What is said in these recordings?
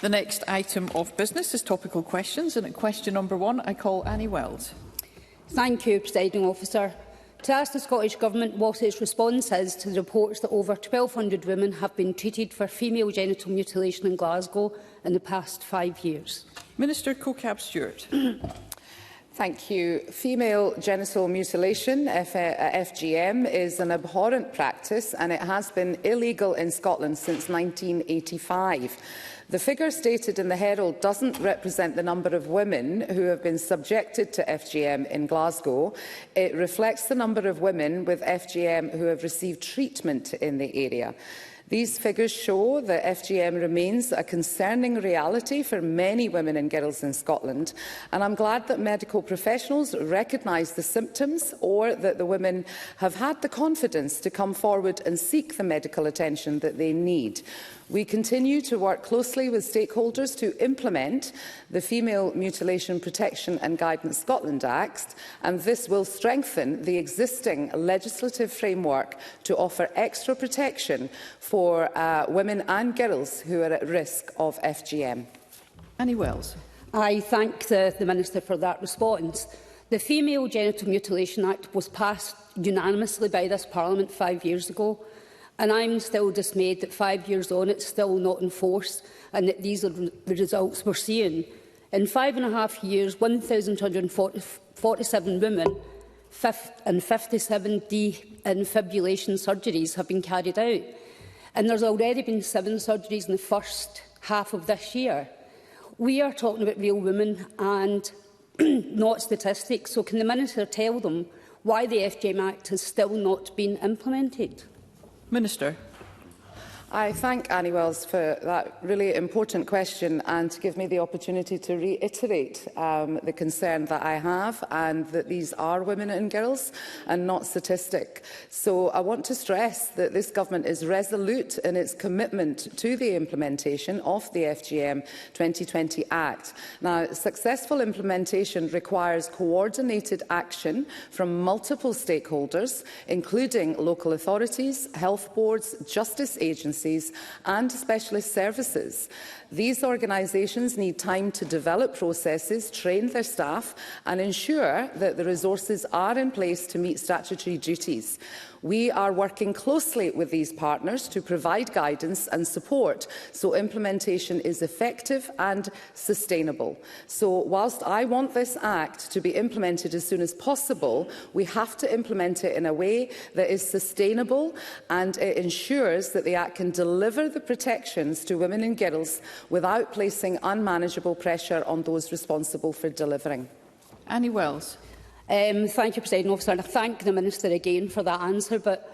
The next item of business is topical questions, and at question number 1, I call Annie Wells. Thank you, Presiding Officer. To ask the Scottish Government what its response is to the reports that over 1,200 women have been treated for female genital mutilation in Glasgow in the past 5 years. Minister Cook-Stewart. Thank you. Female genital mutilation, FGM, is an abhorrent practice and it has been illegal in Scotland since 1985. The figure stated in the Herald doesn't represent the number of women who have been subjected to FGM in Glasgow. It reflects the number of women with FGM who have received treatment in the area. These figures show that FGM remains a concerning reality for many women and girls in Scotland, and I'm glad that medical professionals recognise the symptoms or that the women have had the confidence to come forward and seek the medical attention that they need. We continue to work closely with stakeholders to implement the Female Mutilation Protection and Guidance Scotland Act, and this will strengthen the existing legislative framework to offer extra protection for women and girls who are at risk of FGM. Annie Wells. I thank the Minister for that response. The Female Genital Mutilation Act was passed unanimously by this Parliament 5 years ago. And I'm still dismayed that 5 years on it's still not in force and that these are the results we're seeing. In 5.5 years, 1,247 women and 57 defibrillation surgeries have been carried out. And there's already been 7 surgeries in the first half of this year. We are talking about real women and not statistics. So can the Minister tell them why the FGM Act has still not been implemented? Minister. I thank Annie Wells for that really important question and to give me the opportunity to reiterate the concern that I have, and that these are women and girls and not statistic. So I want to stress that this government is resolute in its commitment to the implementation of the FGM 2020 Act. Now, successful implementation requires coordinated action from multiple stakeholders, including local authorities, health boards, justice agencies and specialist services. These organisations need time to develop processes, train their staff and ensure that the resources are in place to meet statutory duties. We are working closely with these partners to provide guidance and support so implementation is effective and sustainable. So whilst I want this Act to be implemented as soon as possible, we have to implement it in a way that is sustainable and it ensures that the Act can deliver the protections to women and girls without placing unmanageable pressure on those responsible for delivering. Annie Wells. Thank you, Presiding Officer, and I thank the Minister again for that answer. But,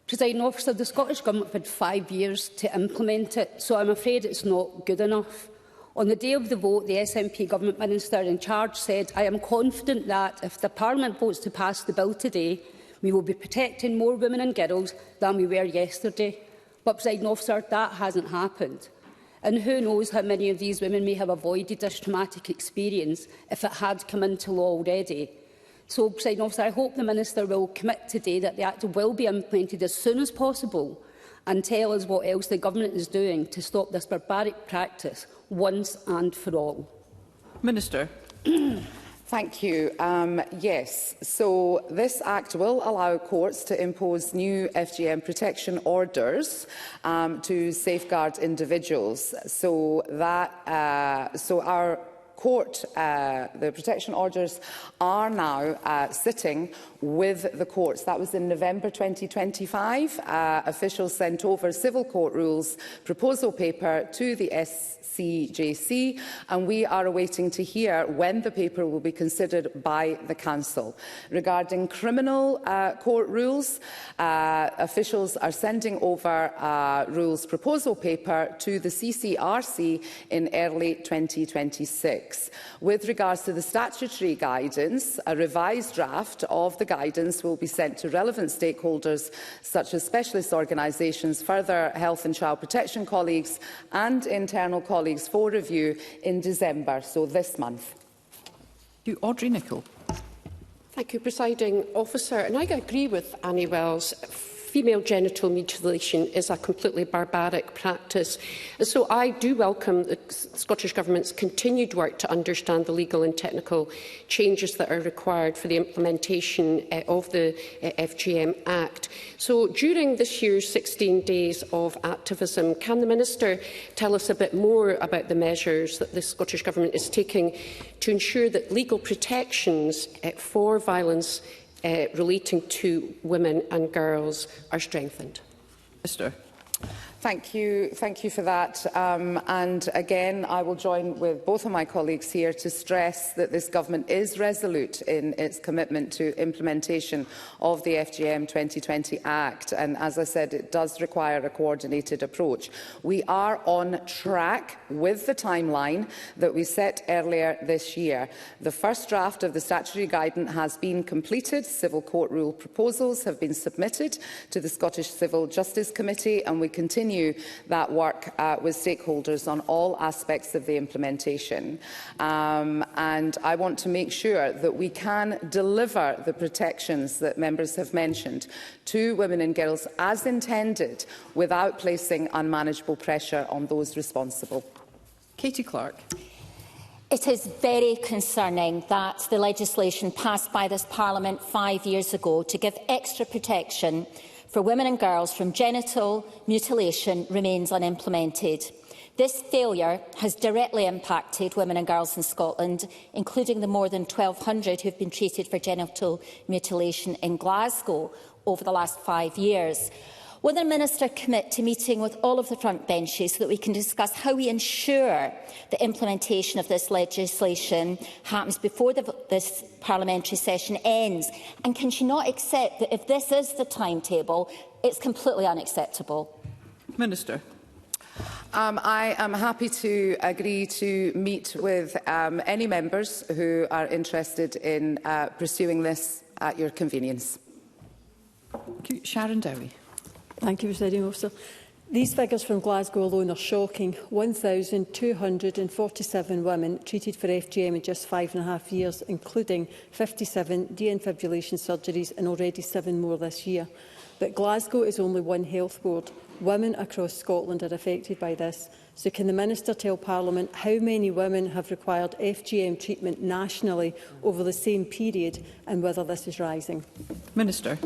Presiding Officer, the Scottish Government had 5 years to implement it, so I'm afraid it's not good enough. On the day of the vote, the SNP Government Minister in charge said, "I am confident that if the Parliament votes to pass the bill today, we will be protecting more women and girls than we were yesterday." But, Presiding Officer, that hasn't happened. And who knows how many of these women may have avoided this traumatic experience if it had come into law already. So, Presiding Officer, I hope the Minister will commit today that the Act will be implemented as soon as possible and tell us what else the Government is doing to stop this barbaric practice once and for all. Minister. Thank you. Yes, so this Act will allow courts to impose new FGM protection orders to safeguard individuals. So our court, the protection orders are now sitting with the courts. That was in November 2025. Officials sent over civil court rules proposal paper to the SCJC, and we are awaiting to hear when the paper will be considered by the Council. Regarding criminal court rules, officials are sending over rules proposal paper to the CCRC in early 2026. With regards to the statutory guidance, a revised draft of the guidance will be sent to relevant stakeholders such as specialist organisations, further health and child protection colleagues and internal colleagues for review in December, so this month. Audrey Nicholl. Thank you, Presiding Officer. And I agree with Annie Wells. female genital mutilation is a completely barbaric practice. So I do welcome the Scottish Government's continued work to understand the legal and technical changes that are required for the implementation of the FGM Act. So during this year's 16 days of activism, can the Minister tell us a bit more about the measures that the Scottish Government is taking to ensure that legal protections for violence relating to women and girls are strengthened? Minister. Thank you for that. And again, I will join with both of my colleagues here to stress that this government is resolute in its commitment to implementation of the FGM 2020 Act. And as I said, it does require a coordinated approach. We are on track with the timeline that we set earlier this year. The first draft of the statutory guidance has been completed. Civil Court rule proposals have been submitted to the Scottish Civil Justice Committee, and we continue that work with stakeholders on all aspects of the implementation. And I want to make sure that we can deliver the protections that members have mentioned to women and girls as intended, without placing unmanageable pressure on those responsible. Katie Clark. It is very concerning that the legislation passed by this Parliament 5 years ago to give extra protection for women and girls from genital mutilation remains unimplemented. This failure has directly impacted women and girls in Scotland, including the more than 1,200 who have been treated for genital mutilation in Glasgow over the last 5 years. Will the Minister commit to meeting with all of the front benches so that we can discuss how we ensure the implementation of this legislation happens before this parliamentary session ends? And can she not accept that if this is the timetable, it's completely unacceptable? Minister. I am happy to agree to meet with any members who are interested in pursuing this at your convenience. Thank you. Sharon Dowie. Thank you, Presiding Officer. These figures from Glasgow alone are shocking. 1,247 women treated for FGM in just 5.5 years, including 57 defibrillation surgeries and already 7 more this year. But Glasgow is only one health board. Women across Scotland are affected by this. So can the Minister tell Parliament how many women have required FGM treatment nationally over the same period and whether this is rising? Minister.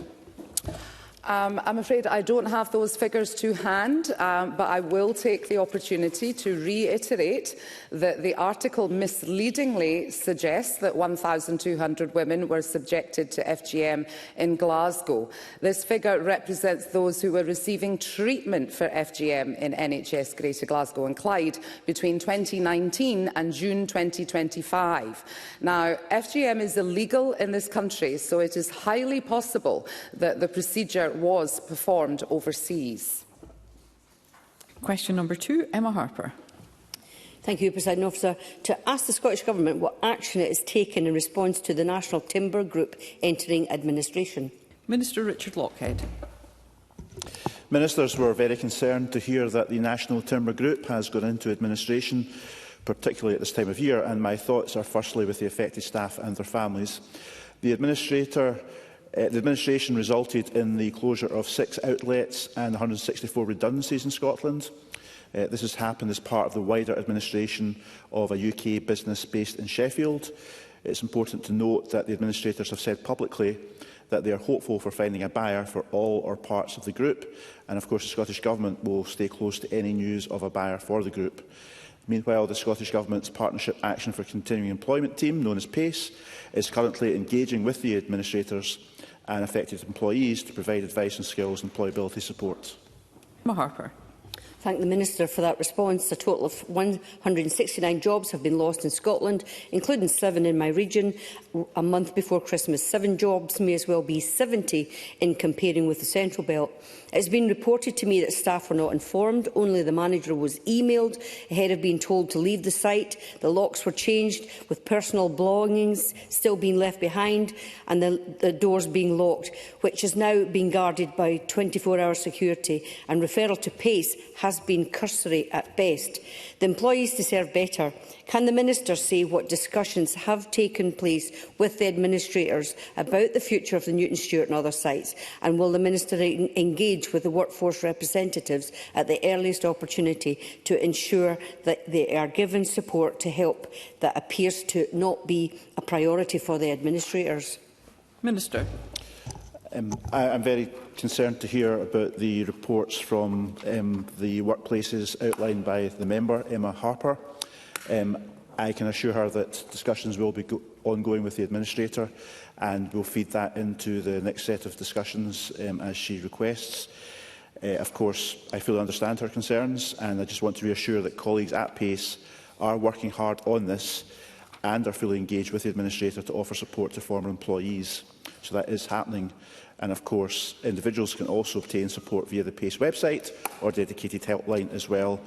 I'm afraid I don't have those figures to hand, but I will take the opportunity to reiterate that the article misleadingly suggests that 1,200 women were subjected to FGM in Glasgow. This figure represents those who were receiving treatment for FGM in NHS Greater Glasgow and Clyde between 2019 and June 2025. Now, FGM is illegal in this country, so it is highly possible that the procedure was performed overseas. Question number 2, Emma Harper. Thank you, Presiding Officer. To ask the Scottish Government what action it has taken in response to the National Timber Group entering administration. Minister Richard Lockhead. Ministers were very concerned to hear that the National Timber Group has gone into administration, particularly at this time of year, and my thoughts are firstly with the affected staff and their families. The administration resulted in the closure of 6 outlets and 164 redundancies in Scotland. This has happened as part of the wider administration of a UK business based in Sheffield. It's important to note that the administrators have said publicly that they are hopeful for finding a buyer for all or parts of the group, and of course the Scottish Government will stay close to any news of a buyer for the group. Meanwhile, the Scottish Government's Partnership Action for Continuing Employment team, known as PACE, is currently engaging with the administrators and affected employees to provide advice on skills and employability support. Emma Harper. Thank the Minister for that response. A total of 169 jobs have been lost in Scotland, including 7 in my region. A month before Christmas, 7 jobs may as well be 70 in comparing with the Central Belt. It has been reported to me that staff were not informed. Only the manager was emailed ahead of being told to leave the site. The locks were changed, with personal belongings still being left behind and the doors being locked, which is now being guarded by 24-hour security, and referral to PACE has has been cursory at best. The employees deserve better. Can the Minister say what discussions have taken place with the administrators about the future of the Newton Stewart and other sites? And will the Minister engage with the workforce representatives at the earliest opportunity to ensure that they are given support to help that appears to not be a priority for the administrators? Minister. I'm very concerned to hear about the reports from the workplaces outlined by the member, Emma Harper. I can assure her that discussions will be ongoing with the administrator and will feed that into the next set of discussions as she requests. Of course, I fully understand her concerns, and I just want to reassure that colleagues at PACE are working hard on this and are fully engaged with the administrator to offer support to former employees. So that is happening. And of course, individuals can also obtain support via the PACE website or dedicated helpline as well.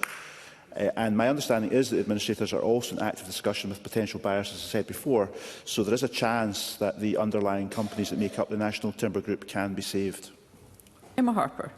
And my understanding is that administrators are also in active discussion with potential buyers, as I said before. So there is a chance that the underlying companies that make up the National Timber Group can be saved. Emma Harper.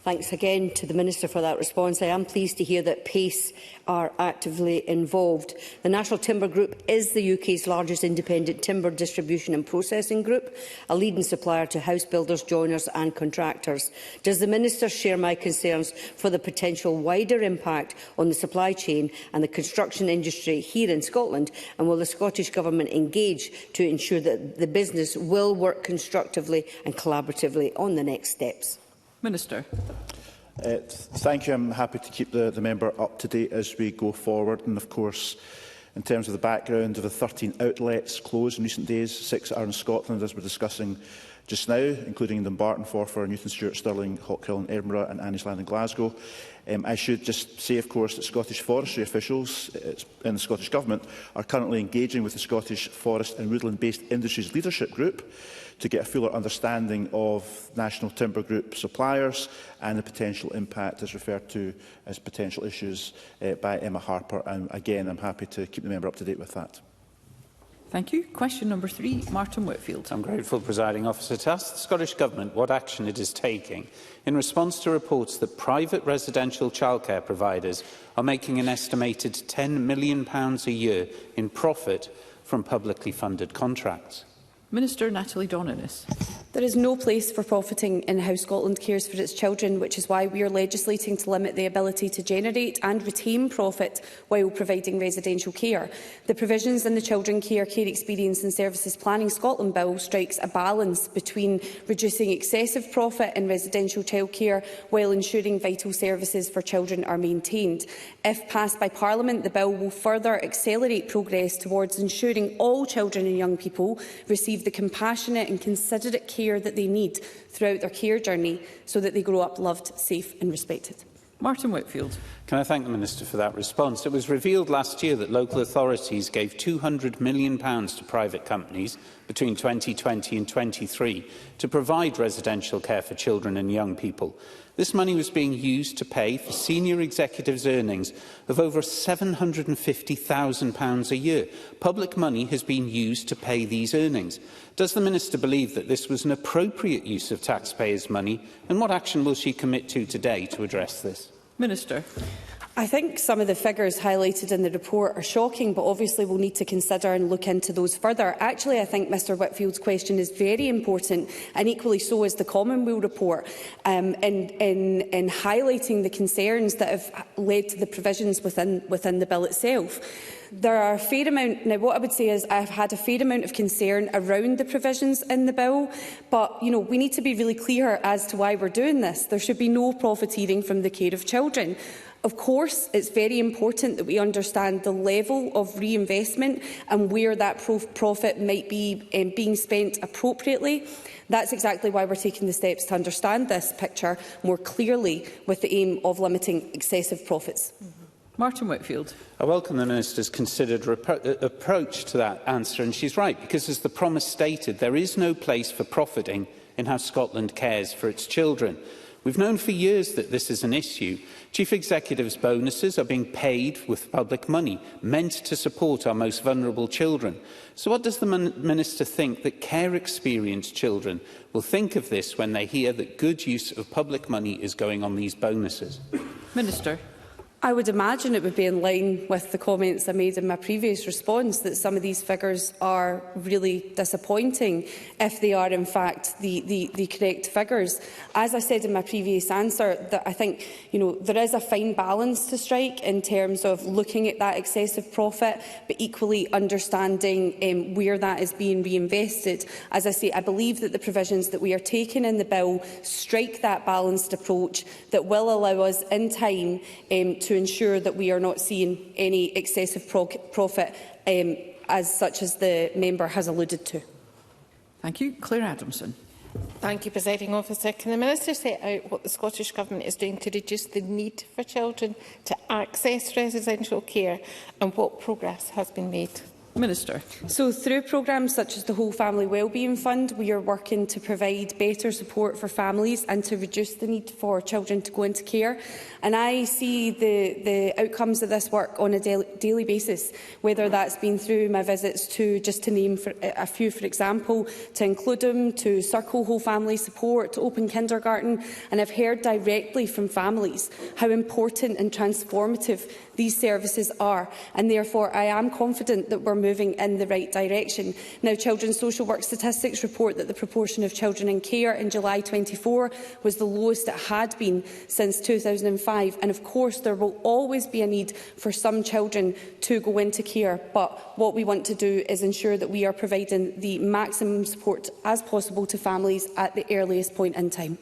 Thanks again to the Minister for that response. I am pleased to hear that PACE are actively involved. The National Timber Group is the UK's largest independent timber distribution and processing group, a leading supplier to house builders, joiners and contractors. Does the Minister share my concerns for the potential wider impact on the supply chain and the construction industry here in Scotland? And will the Scottish Government engage to ensure that the business will work constructively and collaboratively on the next steps? Minister. Thank you. I'm happy to keep the member up to date as we go forward. And of course, in terms of the background of the 13 outlets closed in recent days, 6 are in Scotland, as we're discussing just now, including Dumbarton, Forfar, Newton Stewart, Stirling, Hawkhill in Edinburgh and Anniesland in Glasgow. I should just say, of course, that Scottish forestry officials in the Scottish Government are currently engaging with the Scottish Forest and Woodland-based Industries Leadership Group to get a fuller understanding of National Timber Group suppliers and the potential impact as referred to as potential issues by Emma Harper. And again, I'm happy to keep the member up to date with that. Thank you. Question number 3, Martin Whitfield. I'm grateful, Presiding Officer, to ask the Scottish Government what action it is taking in response to reports that private residential childcare providers are making an estimated £10 million a year in profit from publicly funded contracts. Minister Natalie Donanis. There is no place for profiting in how Scotland cares for its children, which is why we are legislating to limit the ability to generate and retain profit while providing residential care. The provisions in the Children Care Experience and Services Planning Scotland Bill strikes a balance between reducing excessive profit in residential childcare while ensuring vital services for children are maintained. If passed by Parliament, the bill will further accelerate progress towards ensuring all children and young people receive the compassionate and considerate care that they need throughout their care journey so that they grow up loved, safe and respected. Martin Whitfield. Can I thank the Minister for that response? It was revealed last year that local authorities gave £200 million to private companies between 2020 and 2023 to provide residential care for children and young people. This money was being used to pay for senior executives' earnings of over £750,000 a year. Public money has been used to pay these earnings. Does the Minister believe that this was an appropriate use of taxpayers' money, and what action will she commit to today to address this? Minister. I think some of the figures highlighted in the report are shocking, but obviously we'll need to consider and look into those further. Actually, I think Mr Whitfield's question is very important, and equally so is the Commonweal report, in highlighting the concerns that have led to the provisions within the bill itself. There are a fair amount, now what I would say is I've had a fair amount of concern around the provisions in the bill, but we need to be really clear as to why we're doing this. There should be no profiteering from the care of children. Of course, it's very important that we understand the level of reinvestment and where that profit might be being spent appropriately. That's exactly why we're taking the steps to understand this picture more clearly with the aim of limiting excessive profits. Martin Whitfield. I welcome the Minister's considered approach to that answer, and she's right, because as the promise stated, there is no place for profiting in how Scotland cares for its children. We've known for years that this is an issue. Chief Executives' bonuses are being paid with public money, meant to support our most vulnerable children. So what does the Minister think that care-experienced children will think of this when they hear that good use of public money is going on these bonuses? Minister. I would imagine it would be in line with the comments I made in my previous response, that some of these figures are really disappointing if they are in fact the correct figures. As I said in my previous answer, that I think there is a fine balance to strike in terms of looking at that excessive profit, but equally understanding where that is being reinvested. As I say, I believe that the provisions that we are taking in the bill strike that balanced approach that will allow us in time to ensure that we are not seeing any excessive profit such as the member has alluded to. Thank you. Claire Adamson. Thank you, Presiding Officer. Can the Minister set out what the Scottish Government is doing to reduce the need for children to access residential care and what progress has been made? Minister. So through programmes such as the Whole Family Wellbeing Fund, we are working to provide better support for families and to reduce the need for children to go into care. And I see the outcomes of this work on a daily basis, whether that's been through my visits to, just to name a few, for example, to include them, to Circle Whole Family Support, to Open Kindergarten. And I've heard directly from families how important and transformative these services are, and therefore I am confident that we're moving in the right direction. Now, Children's Social Work statistics report that the proportion of children in care in July 24 was the lowest it had been since 2005, and of course there will always be a need for some children to go into care, but what we want to do is ensure that we are providing the maximum support as possible to families at the earliest point in time.